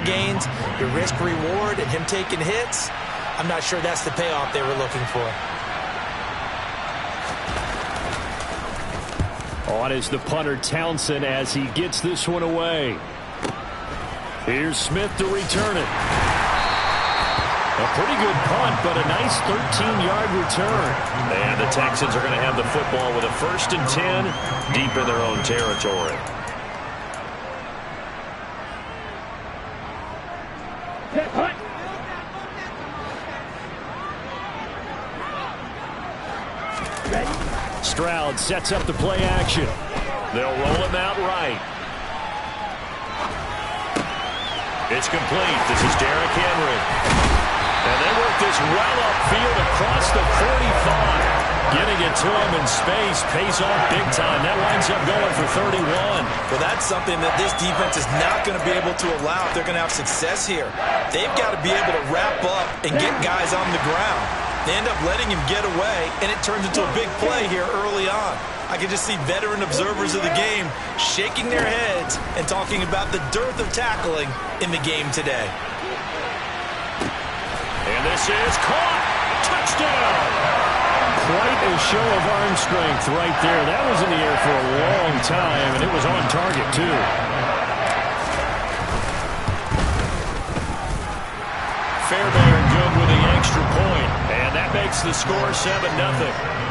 gains, your risk-reward, and him taking hits, I'm not sure that's the payoff they were looking for. On is the punter, Townsend, as he gets this one away. Here's Smith to return it. A pretty good punt, but a nice 13-yard return. And the Texans are going to have the football with a 1st and 10 deep in their own territory. Stroud sets up the play action. They'll roll him out right. It's complete. This is Derrick Henry. And they work this well upfield across the 45. Getting it to him in space pays off big time. That winds up going for 31. Well, that's something that this defense is not going to be able to allow if they're going to have success here. They've got to be able to wrap up and get guys on the ground. They end up letting him get away, and it turns into a big play here early on. I can just see veteran observers of the game shaking their heads and talking about the dearth of tackling in the game today. And this is caught. Touchdown. Quite a show of arm strength right there. That was in the air for a long time, and it was on target, too. Fairbairn good with the extra point, and that makes the score 7-0.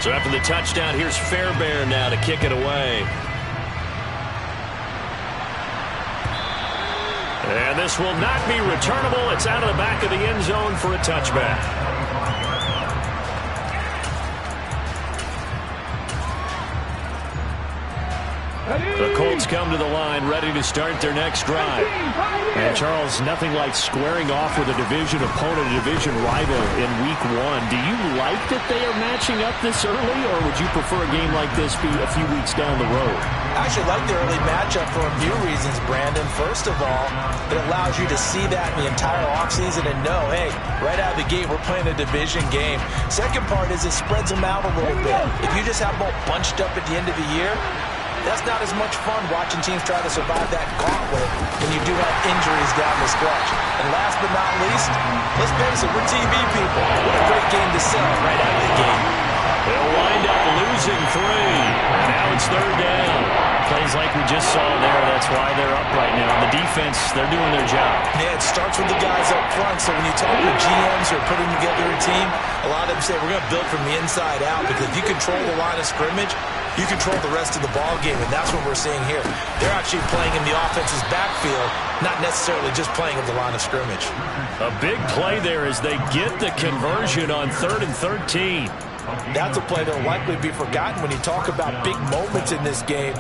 So after the touchdown, here's Fairbairn now to kick it away. And this will not be returnable. It's out of the back of the end zone for a touchback. The Colts come to the line ready to start their next drive. And Charles, nothing like squaring off with a division opponent, a division rival in week 1. Do you like that they are matching up this early, or would you prefer a game like this be a few weeks down the road? I actually like the early matchup for a few reasons, Brandon. First of all, it allows you to see that in the entire offseason and know, hey, right out of the gate, we're playing a division game. Second part is it spreads them out a little bit. If you just have them all bunched up at the end of the year, that's not as much fun watching teams try to survive that gauntlet when you do have injuries down the stretch. And last but not least, let's face it, we're TV people. What a great game to sell right out of the gate. They'll wind up losing 3. And now it's 3rd down. Plays like we just saw there. That's why they're up right now. The defense, they're doing their job. Yeah, it starts with the guys up front. So when you talk to GMs who are putting together a team, a lot of them say we're going to build from the inside out, because if you control the line of scrimmage, you control the rest of the ball game, and that's what we're seeing here. They're actually playing in the offense's backfield, not necessarily just playing at the line of scrimmage. A big play there as they get the conversion on 3rd and 13. That's a play that will likely be forgotten when you talk about big moments in this game.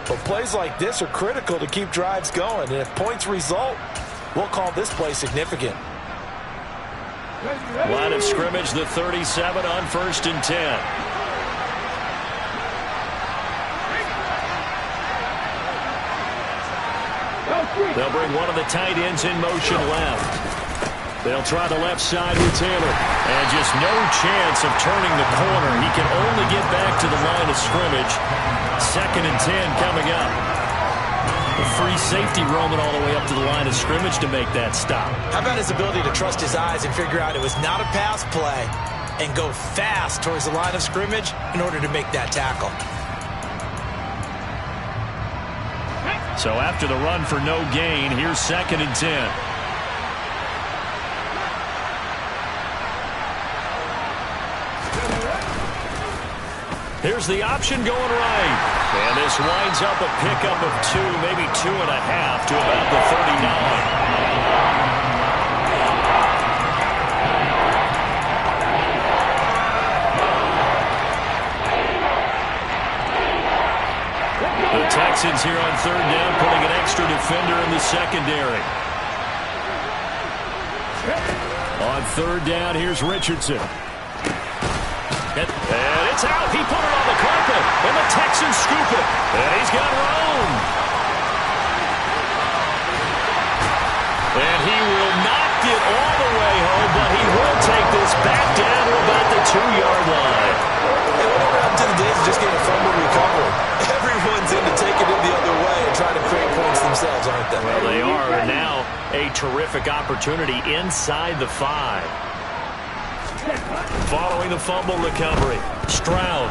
But plays like this are critical to keep drives going. And if points result, we'll call this play significant. Line of scrimmage, the 37 on 1st and 10. They'll bring one of the tight ends in motion left. They'll try the left side with Taylor. And just no chance of turning the corner. He can only get back to the line of scrimmage. 2nd and 10 coming up. The free safety roaming all the way up to the line of scrimmage to make that stop. How about his ability to trust his eyes and figure out it was not a pass play and go fast towards the line of scrimmage in order to make that tackle. So after the run for no gain, here's 2nd and 10. Here's the option going right. And this winds up a pickup of 2, maybe 2.5 to about the 39. The Texans here on 3rd down, putting an extra defender in the secondary. On 3rd down, here's Richardson. And it's out. He put it on the carpet, and the Texans scoop it. And he's got room. 2-yard line. Hey, whatever happened to the days of just getting a fumble recovery? Everyone's into taking it the other way and trying to create points themselves, aren't they? Well, they are. And now a terrific opportunity inside the 5. Following the fumble recovery, Stroud.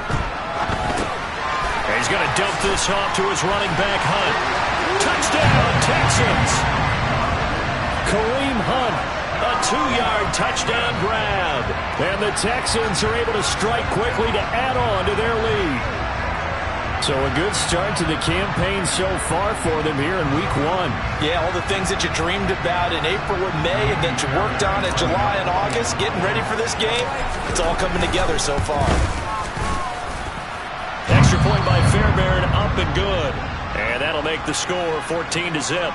He's going to dump this off to his running back, Hunt. Touchdown, Texans! Kareem Hunt, a 2-yard touchdown grab. And the Texans are able to strike quickly to add on to their lead. So a good start to the campaign so far for them here in Week 1. Yeah, all the things that you dreamed about in April and May and that you worked on in July and August, getting ready for this game, it's all coming together so far. Extra point by Fairbairn, up and good. And that'll make the score 14-0.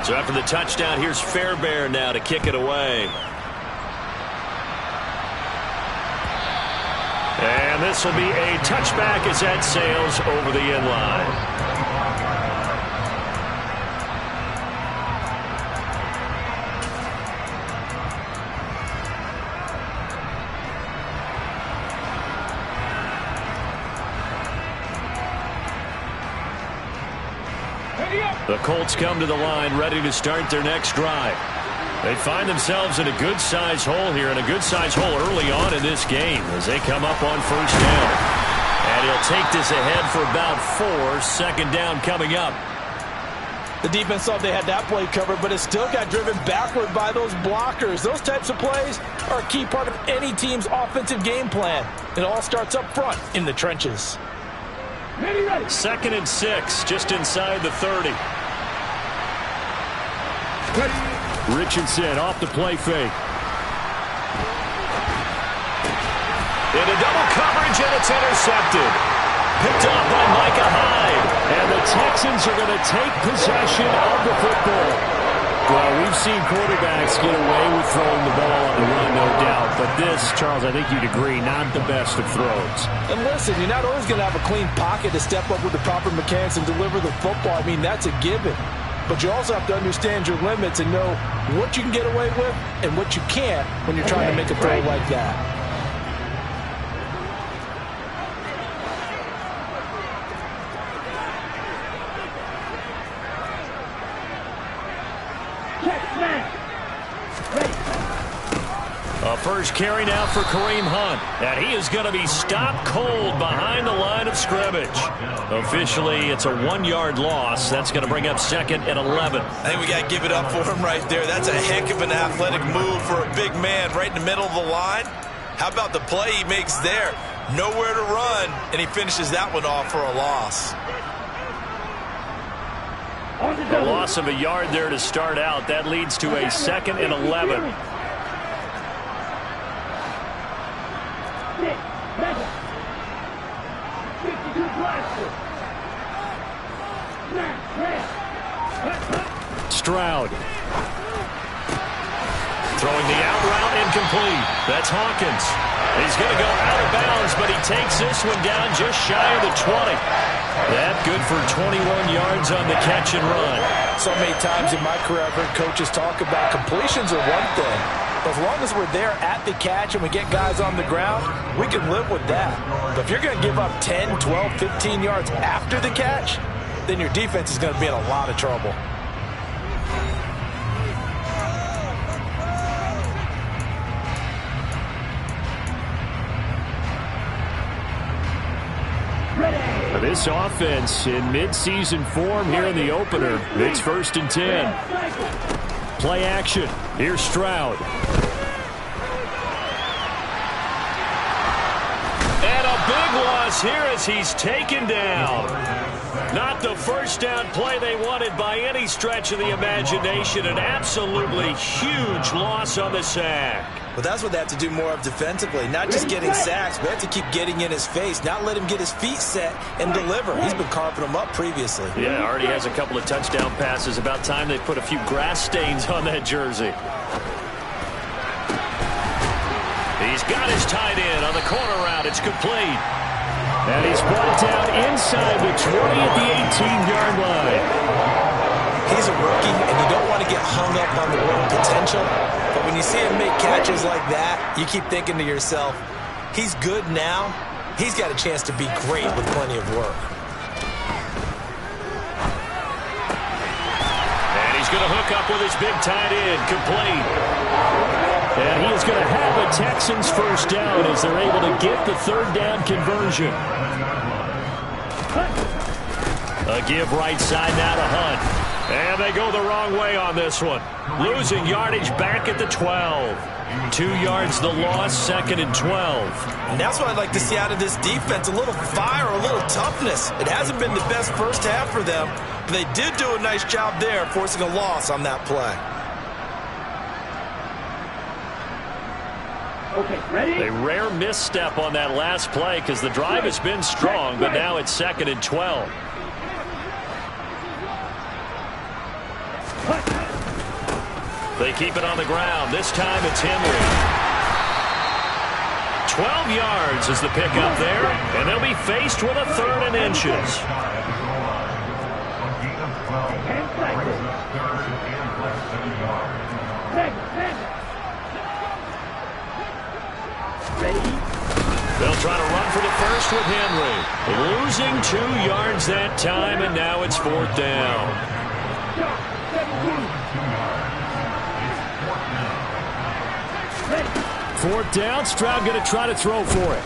So after the touchdown, here's Fairbairn now to kick it away. And this will be a touchback as that sails over the end line. The Colts come to the line ready to start their next drive. They find themselves in a good-sized hole here, and a good-sized hole early on in this game as they come up on first down. And he'll take this ahead for about 4. Second down coming up. The defense thought they had that play covered, but it still got driven backward by those blockers. Those types of plays are a key part of any team's offensive game plan. It all starts up front in the trenches. 2nd and 6, just inside the 30. Richardson off the play fake. Into double coverage, and it's intercepted. Picked off by Micah Hyde. And the Texans are going to take possession of the football. Well, we've seen quarterbacks get away with throwing the ball on the run, no doubt. But this, Charles, I think you'd agree, not the best of throws. And listen, you're not always going to have a clean pocket to step up with the proper mechanics and deliver the football. I mean, that's a given. But you also have to understand your limits and know what you can get away with and what you can't when you're trying to make a throw like that. A first carry now for Kareem Hunt. And he is going to be stopped cold behind the line of scrimmage. Officially, it's a 1-yard loss. That's going to bring up 2nd and 11. I think we got to give it up for him right there. That's a heck of an athletic move for a big man right in the middle of the line. How about the play he makes there? Nowhere to run, and he finishes that one off for a loss. A loss of a yard there to start out. That leads to a 2nd and 11. Stroud. Throwing the out route incomplete. That's Hawkins. He's going to go out of bounds, but he takes this one down just shy of the 20. That good for 21 yards on the catch and run. So many times in my career I've heard coaches talk about completions are one thing. As long as we're there at the catch and we get guys on the ground, we can live with that. But if you're going to give up 10, 12, 15 yards after the catch, then your defense is going to be in a lot of trouble. This offense in midseason form here in the opener. It's 1st and 10. Play action. Here's Stroud. And a big loss here as he's taken down. Not the first down play they wanted by any stretch of the imagination. An absolutely huge loss on the sack. But that's what they have to do more of defensively, not just getting sacks, but they have to keep getting in his face, not let him get his feet set and deliver. He's been carving them up previously. Yeah, already has a couple of touchdown passes. About time they put a few grass stains on that jersey. He's got his tight end on the corner route. It's complete. And he's brought down inside the 20 at the 18-yard line. He's a rookie, and you don't want to get hung up on the wrong potential. But when you see him make catches like that, you keep thinking to yourself, he's good now. He's got a chance to be great with plenty of work. And he's going to hook up with his big tight end, complete. And he is going to have a Texans first down as they're able to get the third down conversion. A give right side now to Hunt. And they go the wrong way on this one. Losing yardage back at the 12. 2 yards the loss, 2nd and 12. And that's what I'd like to see out of this defense, a little fire, a little toughness. It hasn't been the best first half for them, but they did do a nice job there forcing a loss on that play. Okay, ready? A rare misstep on that last play because the drive has been strong, but now it's 2nd and 12. They keep it on the ground. This time it's Henry. 12 yards is the pickup there, and they'll be faced with a 3rd and inches. They'll try to run for the first with Henry. Losing 2 yards that time, and now it's 4th down. Fourth down, Stroud going to try to throw for it.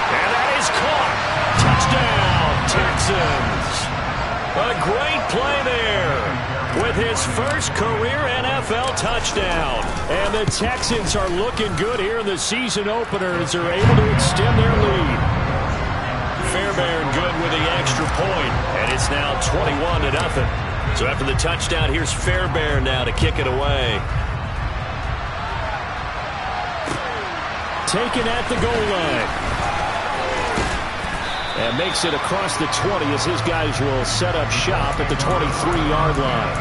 And that is caught. Touchdown, Texans. A great play there with his first career NFL touchdown. And the Texans are looking good here in the season opener as they're able to extend their lead. Fairbairn good with the extra point, and it's now 21-0. So after the touchdown, here's Fairbairn now to kick it away. Taken at the goal line. And makes it across the 20 as his guys will set up shop at the 23-yard line.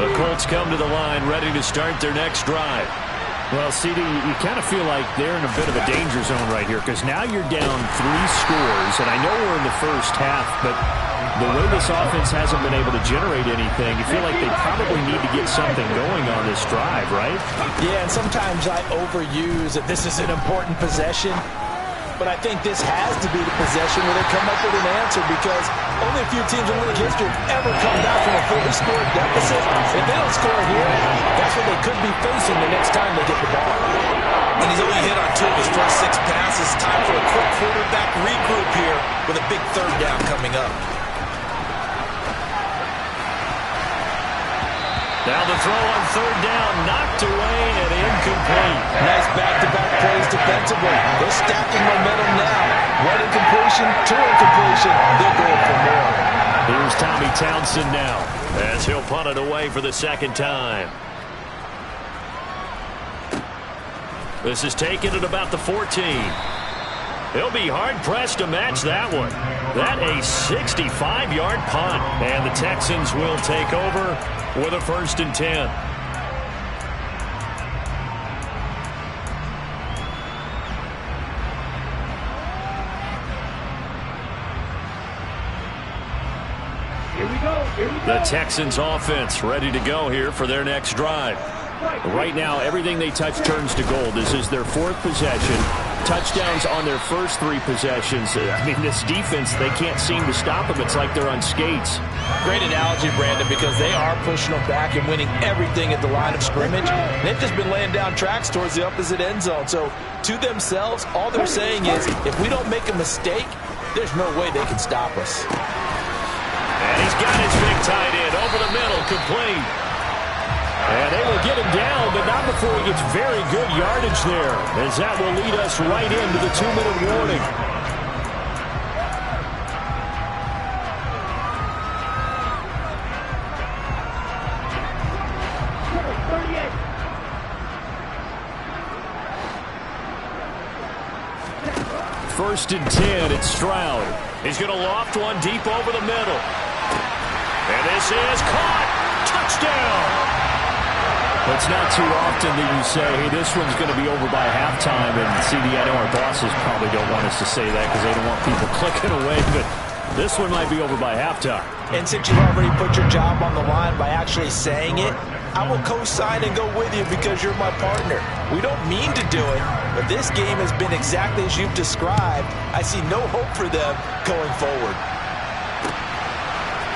The Colts come to the line ready to start their next drive. Well, CD, you kind of feel like they're in a bit of a danger zone right here because now you're down 3 scores, and I know we're in the first half, but the way this offense hasn't been able to generate anything, you feel like they probably need to get something going on this drive, right? Yeah, and sometimes I overuse that this is an important possession, but I think this has to be the possession where they come up with an answer because only a few teams in league history have ever come back from a fully scored deficit. If they don't score here, that's what they could be facing the next time they get the ball. And he's only hit on 2 of his first 6 passes. Time for a quick quarterback regroup here with a big 3rd down coming up. Now the throw on 3rd down, knocked away and incomplete. Nice back-to-back plays defensively. They're stacking momentum now. 1 incompletion, 2 incompletion. They're going for more. Here's Tommy Townsend now as he'll punt it away for the 2nd time. This is taken at about the 14. He'll be hard-pressed to match that one. That a 65-yard punt, and the Texans will take over with a 1st and 10. The Texans offense ready to go here for their next drive. Right now, everything they touch turns to gold. This is their 4th possession. Touchdowns on their first 3 possessions. I mean, this defense, they can't seem to stop them. It's like they're on skates. Great analogy, Brandon, because they are pushing them back and winning everything at the line of scrimmage. They've just been laying down tracks towards the opposite end zone. So, to themselves, all they're saying is, if we don't make a mistake, there's no way they can stop us. And he's got his big tight end over the middle, complete. And they will get him down, but not before he gets very good yardage there, as that will lead us right into the 2-minute warning. First and 10, it's Stroud. He's going to loft one deep over the middle. And this is caught. Touchdown. It's not too often that you say, hey, this one's going to be over by halftime. And see, I know our bosses probably don't want us to say that because they don't want people clicking away. But this one might be over by halftime. And since you've already put your job on the line by actually saying it, I will co-sign and go with you because you're my partner. We don't mean to do it, but this game has been exactly as you've described. I see no hope for them going forward.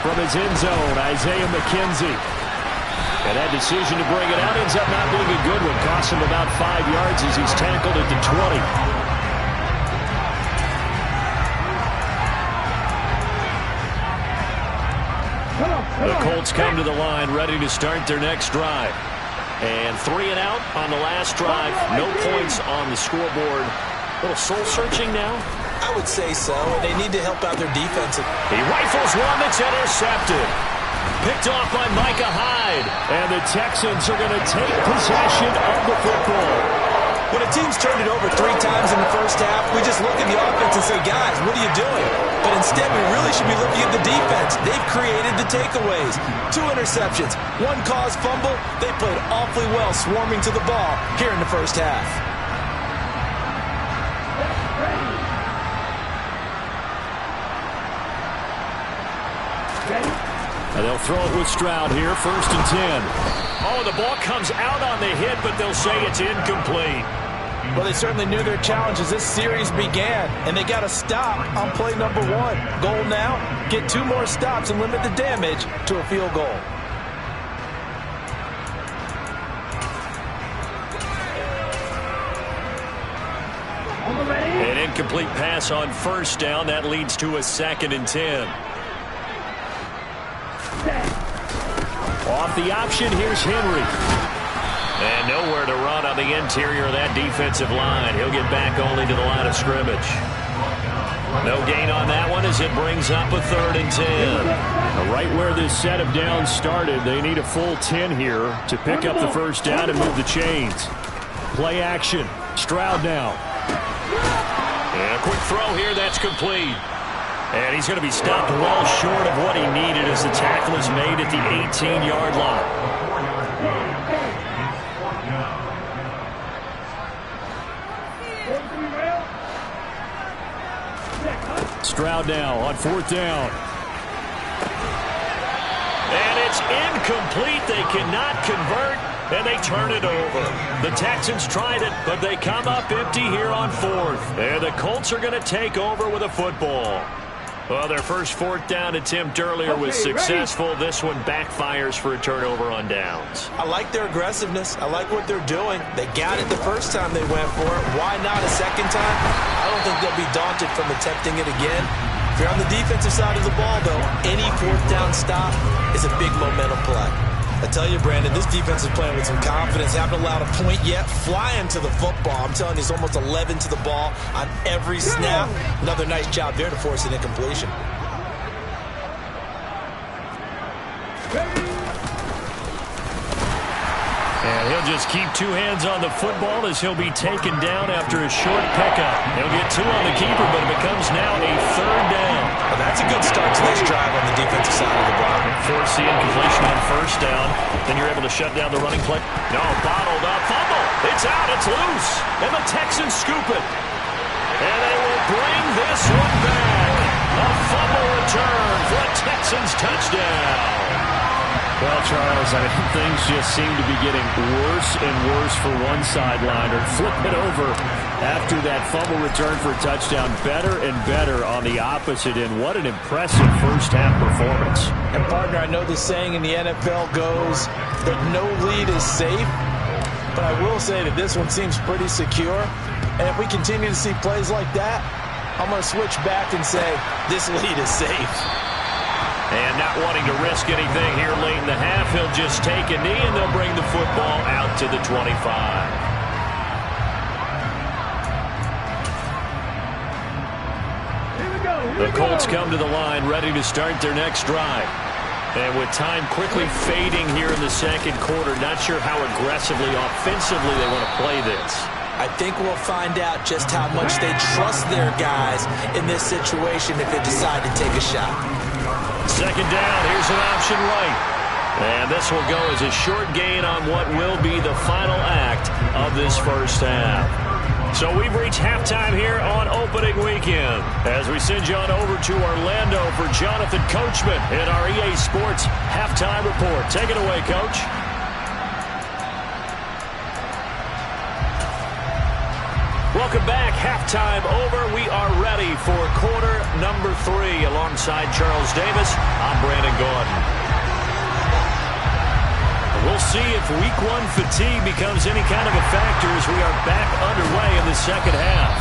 From his end zone, Isaiah McKenzie. And that decision to bring it out ends up not being a good one. Costs him about 5 yards as he's tackled at the 20. The Colts come to the line, ready to start their next drive. And 3 and out on the last drive. No points on the scoreboard. A little soul-searching now. I would say so, and they need to help out their defense. He rifles one that's intercepted. Picked off by Micah Hyde. And the Texans are going to take possession of the football. When a team's turned it over 3 times in the first half, we just look at the offense and say, guys, what are you doing? But instead, we really should be looking at the defense. They've created the takeaways. 2 interceptions, 1 caused fumble. They played awfully well swarming to the ball here in the first half. And they'll throw it with Stroud here, 1st and 10. Oh, the ball comes out on the hit, but they'll say it's incomplete. Well, they certainly knew their challenge as this series began, and they got to stop on play number 1. Goal now, get 2 more stops and limit the damage to a field goal. An incomplete pass on 1st down. That leads to a 2nd and 10. Off the option, here's Henry. And nowhere to run on the interior of that defensive line. He'll get back only to the line of scrimmage. No gain on that one as it brings up a 3rd and 10. Now, right where this set of downs started, they need a full 10 here to pick up the 1st down and move the chains. Play action. Stroud now. And a quick throw here, that's complete. And he's going to be stopped well short of what he needed as the tackle is made at the 18-yard line. Stroud now on 4th down. And it's incomplete. They cannot convert, and they turn it over. The Texans tried it, but they come up empty here on 4th. And the Colts are going to take over with a football. Well, their first 4th down attempt earlier was successful. This one backfires for a turnover on downs. I like their aggressiveness. I like what they're doing. They got it the first time they went for it. Why not a second time? I don't think they'll be daunted from attempting it again. If you're on the defensive side of the ball, though, any 4th down stop is a big momentum play. I tell you, Brandon, this defense is playing with some confidence. Haven't allowed a point yet. Flying to the football. I'm telling you, it's almost 11 to the ball on every snap. Another nice job there to force an incompletion. And he'll just keep 2 hands on the football as he'll be taken down after a short pickup. He'll get 2 on the keeper, but it becomes now a 3rd down. Well, that's a good start to this drive on the defensive side of the ball. Force the incompletion on 1st down. Then you're able to shut down the running play. No, bottled up. Fumble. It's out. It's loose. And the Texans scoop it. And they will bring this one back. A fumble return for a Texans touchdown. Well, Charles, I mean, things just seem to be getting worse and worse for one sideline. Or flip it over after that fumble return for a touchdown. Better and better on the opposite end. What an impressive first-half performance. And, partner, I know the saying in the NFL goes that no lead is safe. But I will say that this one seems pretty secure. And if we continue to see plays like that, I'm going to switch back and say this lead is safe. And not wanting to risk anything here late in the half, he'll just take a knee and they'll bring the football out to the 25. The Colts come to the line ready to start their next drive. And with time quickly fading here in the 2nd quarter, not sure how aggressively, offensively they want to play this. I think we'll find out just how much they trust their guys in this situation if they decide to take a shot. Second down, here's an option right. And this will go as a short gain on what will be the final act of this first half. So we've reached halftime here on opening weekend as we send you on over to Orlando for Jonathan Coachman in our EA Sports Halftime Report. Take it away, Coach. Welcome back. Halftime over. We are ready for quarter number 3 alongside Charles Davis. I'm Brandon Gaudin. We'll see if week 1 fatigue becomes any kind of a factor as we are back underway in the second half.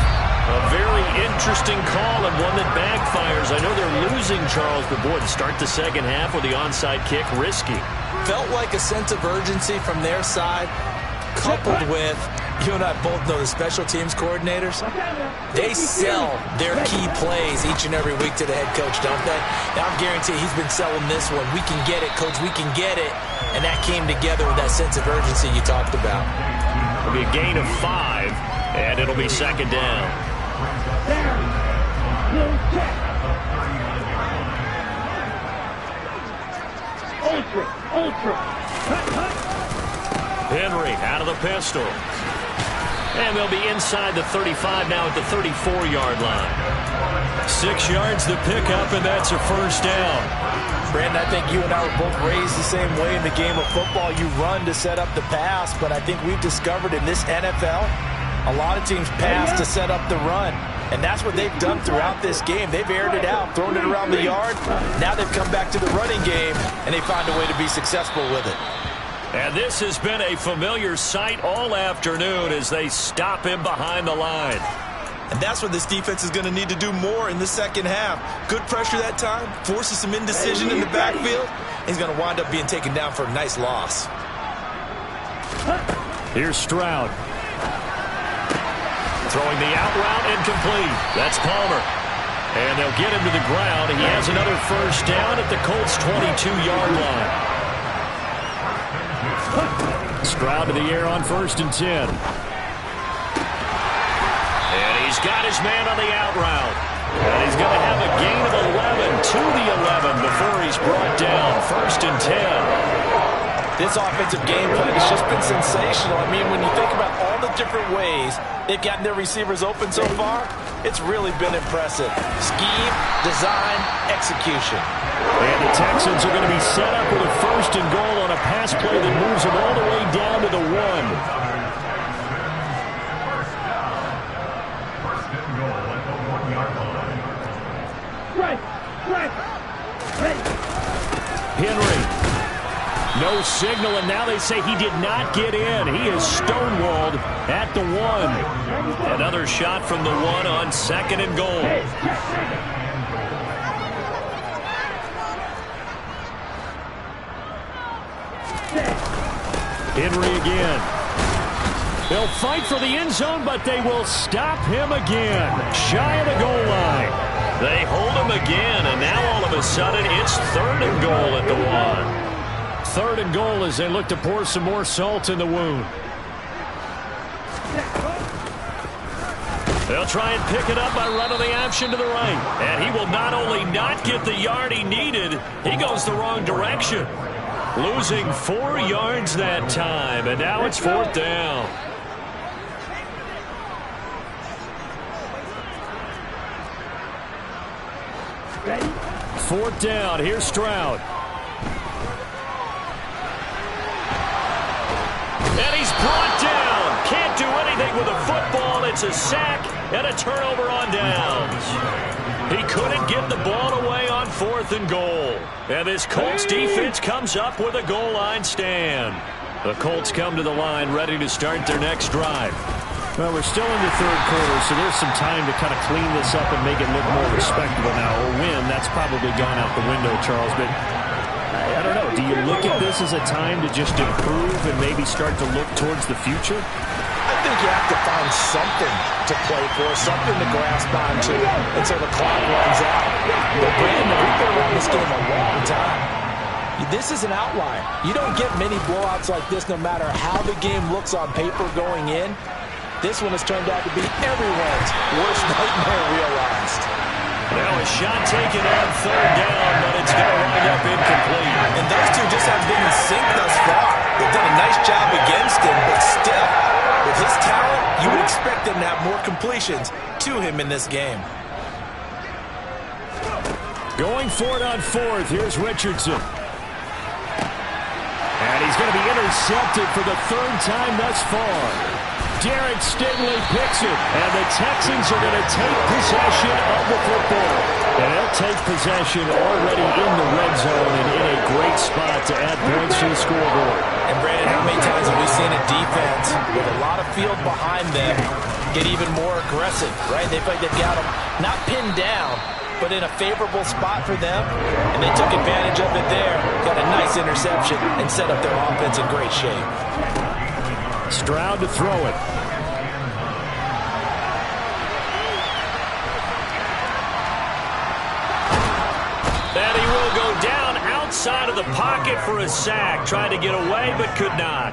A very interesting call and one that backfires. I know they're losing, Charles, but boy, to start the second half with the onside kick, risky. Felt like a sense of urgency from their side, coupled with, you and I both know the special teams coordinators, they sell their key plays each and every week to the head coach, don't they? Now, I'm guaranteeing he's been selling this one. We can get it, coach, we can get it. And that came together with that sense of urgency you talked about. It'll be a gain of 5, and it'll be second down. Henry out of the pistol. And they'll be inside the 35 now at the 34-yard line. 6 yards to pick up, and that's a first down. Brandon, I think you and I were both raised the same way in the game of football. You run to set up the pass, but I think we've discovered in this NFL, a lot of teams pass to set up the run. And that's what they've done throughout this game. They've aired it out, thrown it around the yard. Now they've come back to the running game, and they find a way to be successful with it. And this has been a familiar sight all afternoon as they stop him behind the line. And that's what this defense is going to need to do more in the second half. Good pressure that time, forces some indecision in the backfield. He's going to wind up being taken down for a nice loss. Here's Stroud. Throwing the out route incomplete. That's Palmer. And they'll get him to the ground. He has another first down at the Colts' 22-yard line. Stroud to the air on 1st and 10. And he's got his man on the out route. And he's going to have a gain of 11 to the 11 before he's brought down. 1st and 10. This offensive game plan has just been sensational. I mean, when you think about all the different ways they've gotten their receivers open so far, it's really been impressive. Scheme, design, execution. And the Texans are going to be set up with a 1st and goal on a pass play that moves them all the way down to the 1. Henry. No signal, and now they say he did not get in. He is stonewalled at the 1. Another shot from the 1 on 2nd and goal. Henry again. They'll fight for the end zone, but they will stop him again. Shy of the goal line. They hold him again, and now all of a sudden it's 3rd and goal at the 1. 3rd and goal as they look to pour some more salt in the wound. They'll try and pick it up by running the option to the right. And he will not only not get the yard he needed, he goes the wrong direction. Losing 4 yards that time, and now it's 4th down. Ready? 4th down. Here's Stroud. And he's brought down. Can't do anything with a football. It's a sack and a turnover on downs. He couldn't get the ball away on 4th and goal. And this Colts defense comes up with a goal line stand. The Colts come to the line ready to start their next drive. Well, we're still in the 3rd quarter, so there's some time to kind of clean this up and make it look more respectable now. Or win, that's probably gone out the window, Charles. But I don't know. Do you look at this as a time to just improve and maybe start to look towards the future? I think you have to find something to play for, something to grasp onto until the clock runs out. But Brandon, we've been around this game a long time. This is an outlier. You don't get many blowouts like this no matter how the game looks on paper going in. This one has turned out to be everyone's worst nightmare realized. Well, a shot taken on third down, but it's going to wind up incomplete. And those two just haven't been in sync thus far. They've done a nice job against him, but still, with his talent, you would expect them to have more completions to him in this game. Going for it on fourth. Here's Richardson. And he's going to be intercepted for the third time thus far. Derek Stingley picks it, and the Texans are going to take possession of the football. And they'll take possession already in the red zone and in a great spot to add points to the scoreboard. And Brandon, how many times have we seen a defense with a lot of field behind them get even more aggressive, right? They feel like they've got them not pinned down, but in a favorable spot for them, and they took advantage of it there, got a nice interception, and set up their offense in great shape. Stroud to throw it. And he will go down outside of the pocket for a sack. Tried to get away, but could not.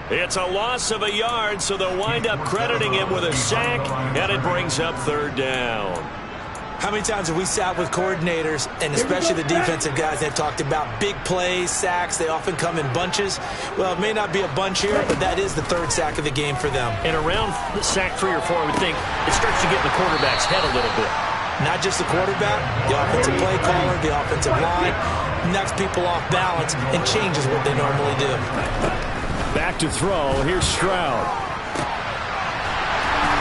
It's a loss of a yard, so they'll wind up crediting him with a sack, and it brings up third down. How many times have we sat with coordinators, and especially the defensive guys, they've talked about big plays, sacks. They often come in bunches. Well, it may not be a bunch here, but that is the third sack of the game for them. And around sack 3 or 4, I would think it starts to get in the quarterback's head a little bit. Not just the quarterback, the offensive play caller, the offensive line, knocks people off balance and changes what they normally do. Back to throw. Here's Stroud.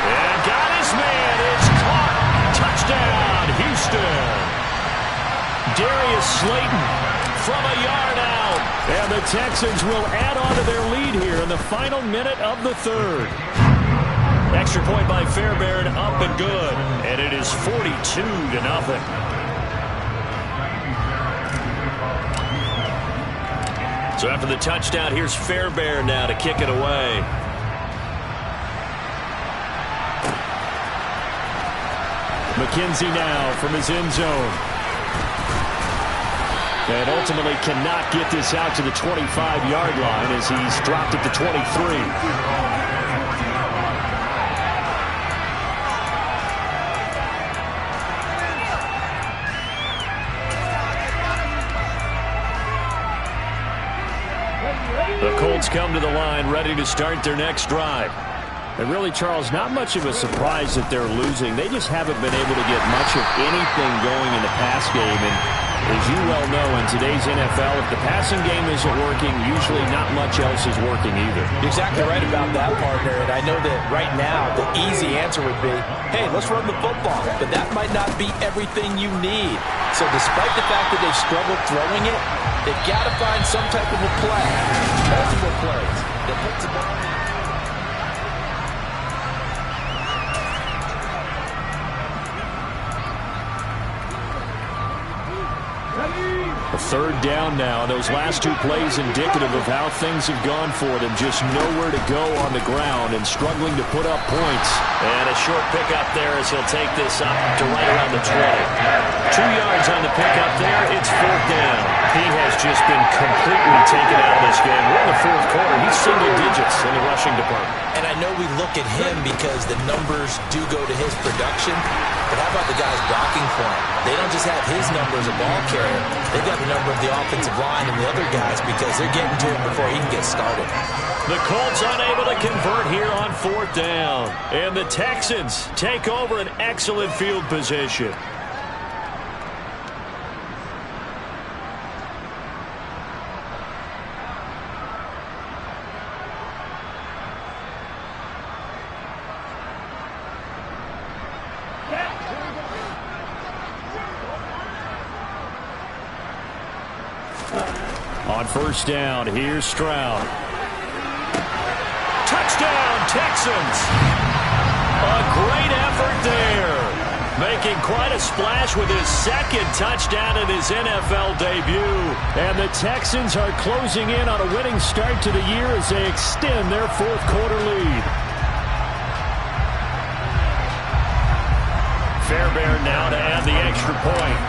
And got his man. It's caught. Touchdown, Houston. Darius Slayton from a yard out. And the Texans will add on to their lead here in the final minute of the third. Extra point by Fairbairn, up and good. And it is 42-0. So after the touchdown, here's Fairbairn now to kick it away. McKenzie now from his end zone. And ultimately cannot get this out to the 25-yard line as he's dropped at the 23. The Colts come to the line ready to start their next drive. And really, Charles, not much of a surprise that they're losing. They just haven't been able to get much of anything going in the pass game. And as you well know, in today's NFL, if the passing game isn't working, usually not much else is working either. You're exactly right about that, partner. And I know that right now the easy answer would be, hey, let's run the football. But that might not be everything you need. So despite the fact that they've struggled throwing it, they've got to find some type of a play, multiple plays, that puts the ball in. A third down now. Those last two plays indicative of how things have gone for them. Just nowhere to go on the ground and struggling to put up points. And a short pickup there as he'll take this up to right around the 20. 2 yards on the pickup there. It's fourth down. He has just been completely taken out of this game. We're in the fourth quarter. He's single digits in the rushing department. And I know we look at him because the numbers do go to his production. But how about the guys blocking for him? They don't just have his number as a ball carrier. They've got the number of the offensive line and the other guys because they're getting to him before he can get started. The Colts unable to convert here on fourth down. And the Texans take over an excellent field position. On first down, here's Stroud. Touchdown, Texans! A great effort there. Making quite a splash with his second touchdown in his NFL debut. And the Texans are closing in on a winning start to the year as they extend their fourth quarter lead. Fairbairn now to add the extra point.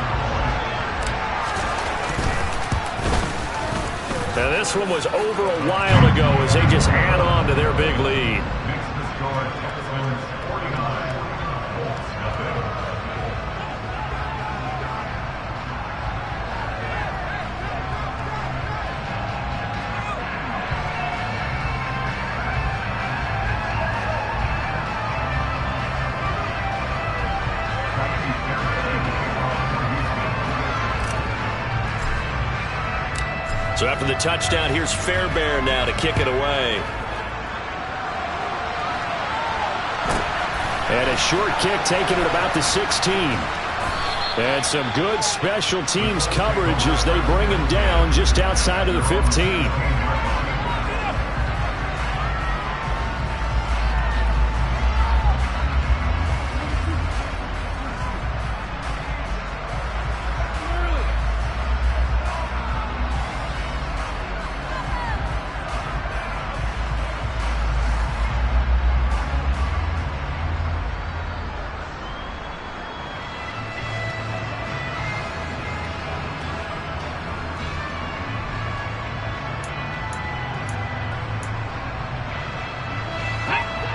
Now this one was over a while ago as they just add on to their big lead. So after the touchdown, here's Fairbairn now to kick it away. And a short kick taken at about the 16. And some good special teams coverage as they bring him down just outside of the 15.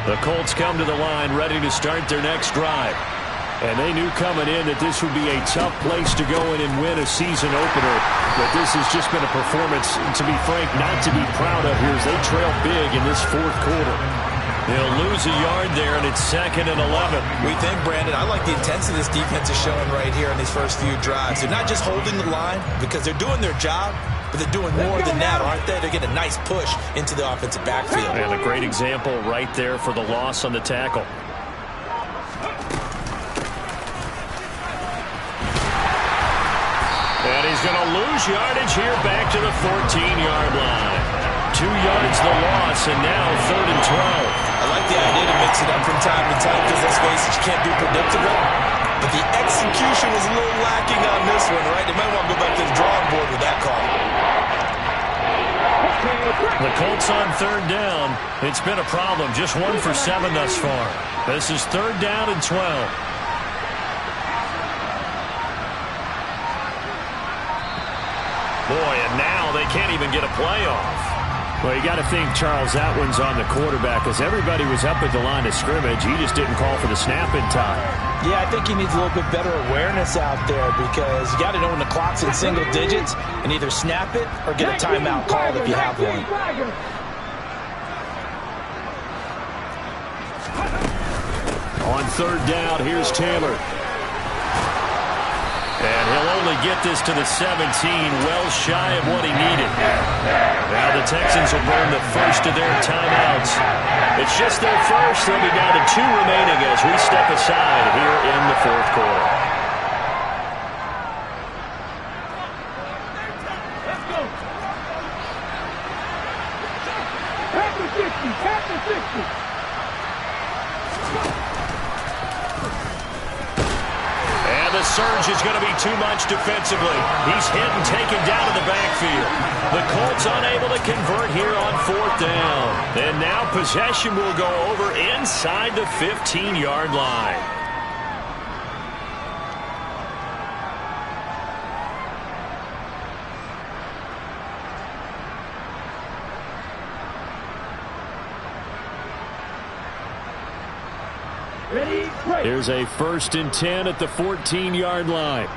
The Colts come to the line ready to start their next drive. And they knew coming in that this would be a tough place to go in and win a season opener. But this has just been a performance, to be frank, not to be proud of here as they trail big in this fourth quarter. They'll lose a yard there, and it's 2nd and 11. We think, Brandon, I like the intensity this defense is showing right here in these first few drives. They're not just holding the line because they're doing their job, but they're doing more than that, aren't they? They're getting a nice push into the offensive backfield. And a great example right there for the loss on the tackle. And he's going to lose yardage here back to the 14-yard line. 2 yards the loss, and now 3rd and 12. I like the idea to mix it up from time to time because let's face it, you can't do predictable. But the execution was a little lacking on this one, right? They might want to go back to the drawing board with that call. The Colts on 3rd down. It's been a problem. Just 1 for 7 thus far. This is 3rd down and 12. Boy, and now they can't even get a play off. Well, you got to think, Charles, that one's on the quarterback because everybody was up at the line of scrimmage. He just didn't call for the snap in time. Yeah, I think he needs a little bit better awareness out there because you got to know when the clock's in single digits and either snap it or get a timeout called if you have one. On 3rd down, here's Taylor. And he'll only get this to the 17, well shy of what he needed. Now the Texans will burn the first of their timeouts. It's just their first. They'll be down to 2 remaining as we step aside here in the 4th quarter. Let's go. Pass the 60. Pass the 60. The surge is going to be too much defensively. He's hit and taken down to the backfield. The Colts unable to convert here on 4th down. And now possession will go over inside the 15-yard line. Here's a 1st and 10 at the 14-yard line.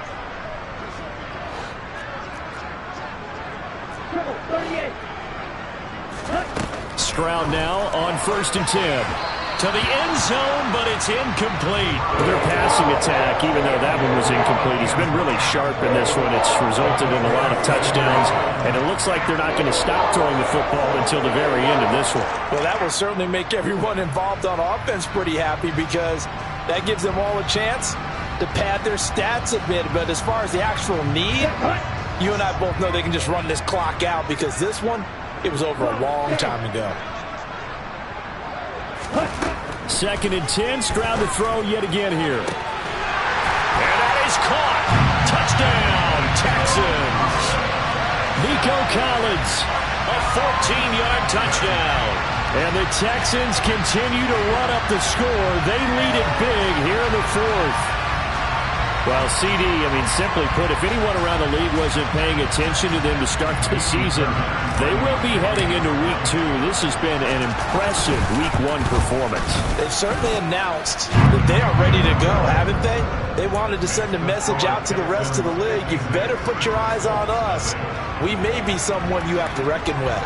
Stroud now on 1st and 10. To the end zone, but it's incomplete. Their passing attack, even though that one was incomplete, has been really sharp in this one. It's resulted in a lot of touchdowns, and it looks like they're not going to stop throwing the football until the very end of this one. Well, that will certainly make everyone involved on offense pretty happy because that gives them all a chance to pad their stats a bit. But as far as the actual need, you and I both know they can just run this clock out because this one, it was over a long time ago. 2nd and 10, Stroud to throw yet again here. And that is caught. Touchdown, Texans. Nico Collins. A 14-yard touchdown. And the Texans continue to run up the score. They lead it big here in the 4th. Well, CD, simply put, if anyone around the league wasn't paying attention to them to start the season, they will be heading into Week 2. This has been an impressive Week 1 performance. They've certainly announced that they are ready to go, haven't they? They wanted to send a message out to the rest of the league. You better put your eyes on us. We may be someone you have to reckon with.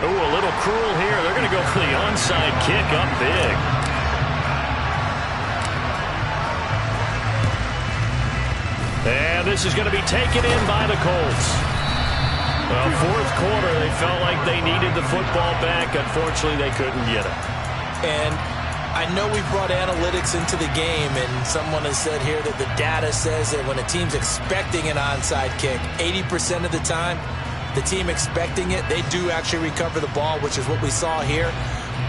Ooh, a cruel here. They're going to go for the onside kick up big. And this is going to be taken in by the Colts. Well, fourth quarter, they felt like they needed the football back. Unfortunately, they couldn't get it. And I know we brought analytics into the game, and someone has said here that the data says that when a team's expecting an onside kick, 80% of the time, the team expecting it, they do actually recover the ball, which is what we saw here.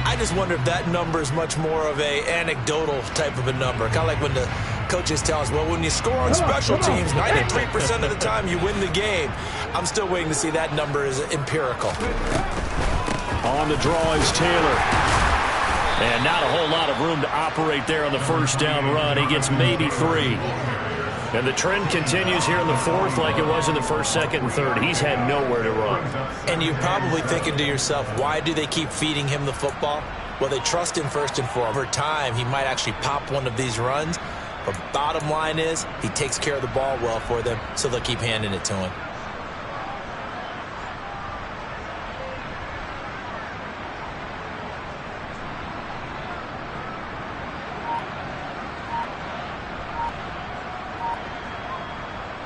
I just wonder if that number is much more of a anecdotal type of a number. Kind of like when the coaches tell us, well, when you score on special teams, 93% of the time you win the game. I'm still waiting to see that number is empirical. On the draw is Taylor. And not a whole lot of room to operate there on the first down run. He gets maybe 3. And the trend continues here in the fourth like it was in the first, second, and third. He's had nowhere to run. And you're probably thinking to yourself, why do they keep feeding him the football? Well, they trust him first and foremost. Over time, he might actually pop one of these runs. But bottom line is, he takes care of the ball well for them, so they'll keep handing it to him.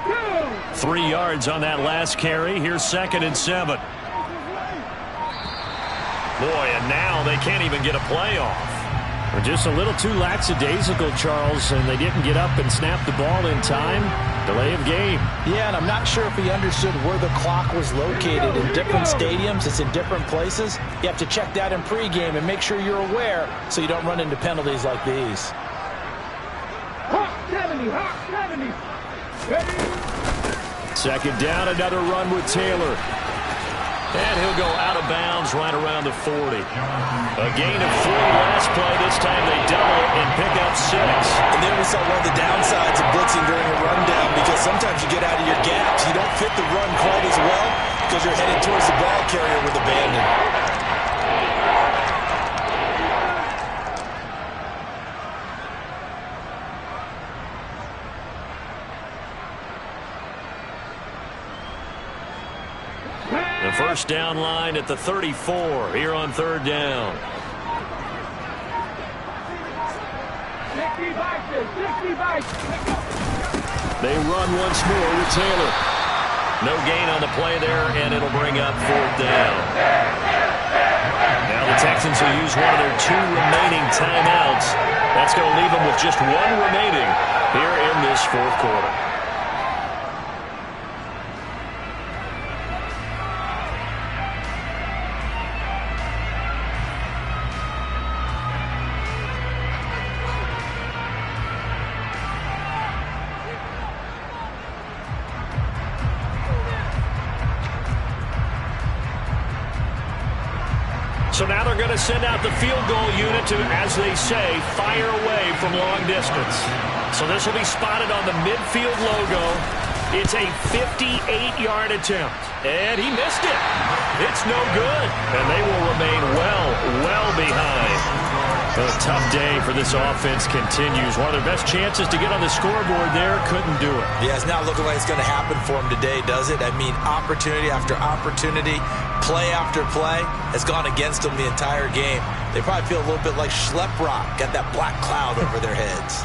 Go! 3 yards on that last carry. Here's 2nd and 7. Boy, and now they can't even get a play off. We're just a little too lackadaisical, Charles, and they didn't get up and snap the ball in time. Delay of game. Yeah, and I'm not sure if he understood where the clock was located. In different stadiums, it's in different places. You have to check that in pregame and make sure you're aware so you don't run into penalties like these. Hot 70, hot 70. Ready? 2nd down, another run with Taylor. And he'll go out of bounds right around the 40. A gain of 4 last play. This time they double it and pick up 6. And then we saw one of the downsides of blitzing during a rundown, because sometimes you get out of your gaps. You don't fit the run quite as well because you're headed towards the ball carrier with abandon. The first down line at the 34 here on 3rd down. 60 bikes, 60 bikes. They run once more with Taylor. No gain on the play there, and it'll bring up 4th down. Now the Texans will use one of their 2 remaining timeouts. That's going to leave them with just 1 remaining here in this 4th quarter. So now they're going to send out the field goal unit to, as they say, fire away from long distance. So this will be spotted on the midfield logo. It's a 58-yard attempt. And he missed it. It's no good. And they will remain well behind. A tough day for this offense continues. One of their best chances to get on the scoreboard there, couldn't do it. Yeah, it's not looking like it's going to happen for him today, does it? I mean, opportunity after opportunity, play after play has gone against them the entire game. They probably feel a little bit like Schlep Rock, got that black cloud over their heads.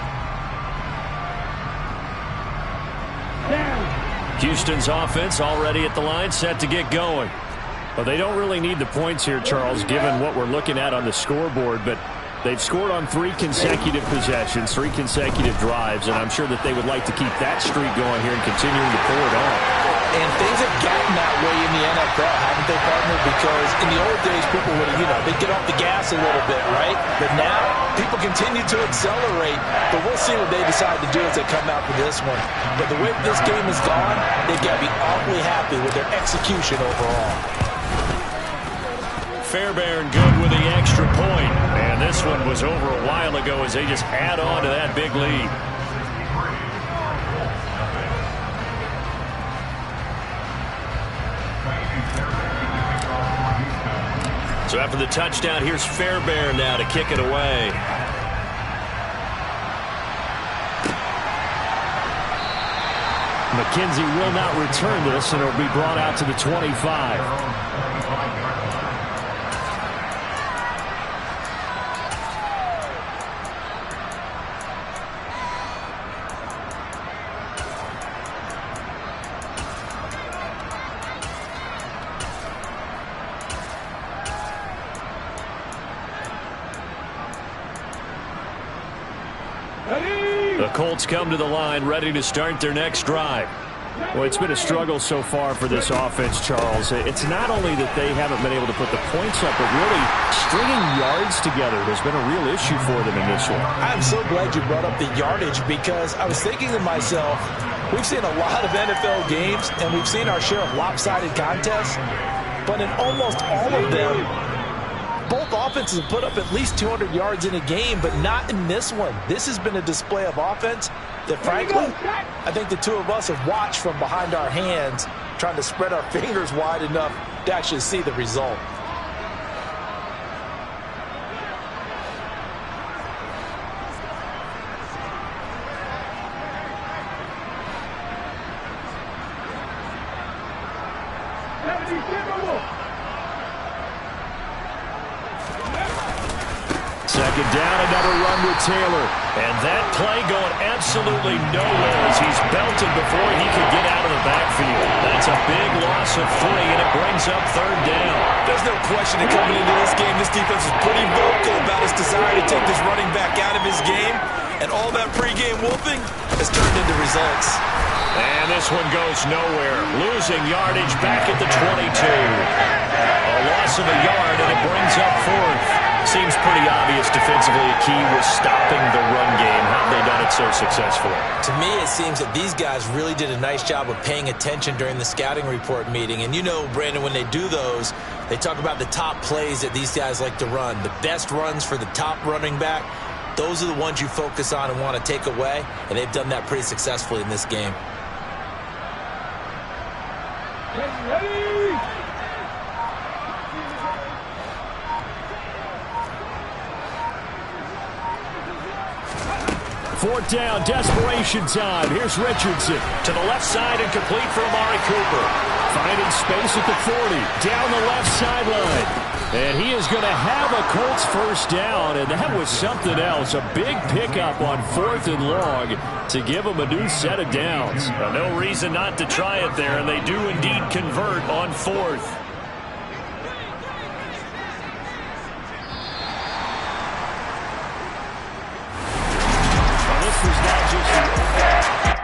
Houston's offense already at the line, set to get going. Well, they don't really need the points here, Charles, given what we're looking at on the scoreboard, but they've scored on 3 consecutive possessions, 3 consecutive drives, and I'm sure that they would like to keep that streak going here and continuing to pour it on. And things have gotten that way in the NFL, haven't they, partner? Because in the old days, people would, they'd get off the gas a little bit, right? But now, people continue to accelerate. But we'll see what they decide to do as they come out for this one. But the way this game has gone, they've got to be awfully happy with their execution overall. Fairbairn good with the extra point. And this one was over a while ago as they just add on to that big lead. So after the touchdown, here's Fairbairn now to kick it away. McKenzie will not return this, and it'll be brought out to the 25. The Colts come to the line ready to start their next drive. Well, it's been a struggle so far for this offense, Charles. It's not only that they haven't been able to put the points up, but really stringing yards together has been a real issue for them in this one. I'm so glad you brought up the yardage because I was thinking to myself, we've seen a lot of NFL games and we've seen our share of lopsided contests, but in almost all of them, both offenses have put up at least 200 yards in a game, but not in this one. This has been a display of offense that, frankly, I think the two of us have watched from behind our hands, trying to spread our fingers wide enough to actually see the result. Second down, another run with Taylor. And that play going absolutely nowhere as he's belted before he could get out of the backfield. That's a big loss of 3, and it brings up third down. There's no question that coming into this game, this defense is pretty vocal about its desire to take this running back out of his game. And all that pregame whooping has turned into results. And this one goes nowhere. Losing yardage back at the 22. A loss of a yard, and it brings up 4th. Seems pretty obvious defensively a key was stopping the run game. How have they done it so successfully? To me, it seems that these guys really did a nice job of paying attention during the scouting report meeting. And you know, Brandon, when they do those, they talk about the top plays that these guys like to run. The best runs for the top running back, those are the ones you focus on and want to take away. And they've done that pretty successfully in this game. Fourth down, desperation time. Here's Richardson to the left side and complete for Amari Cooper. Finding space at the 40, down the left sideline. And he is going to have a Colts first down, and that was something else. A big pickup on 4th and long to give him a new set of downs. No reason not to try it there, and they do indeed convert on 4th. This was not just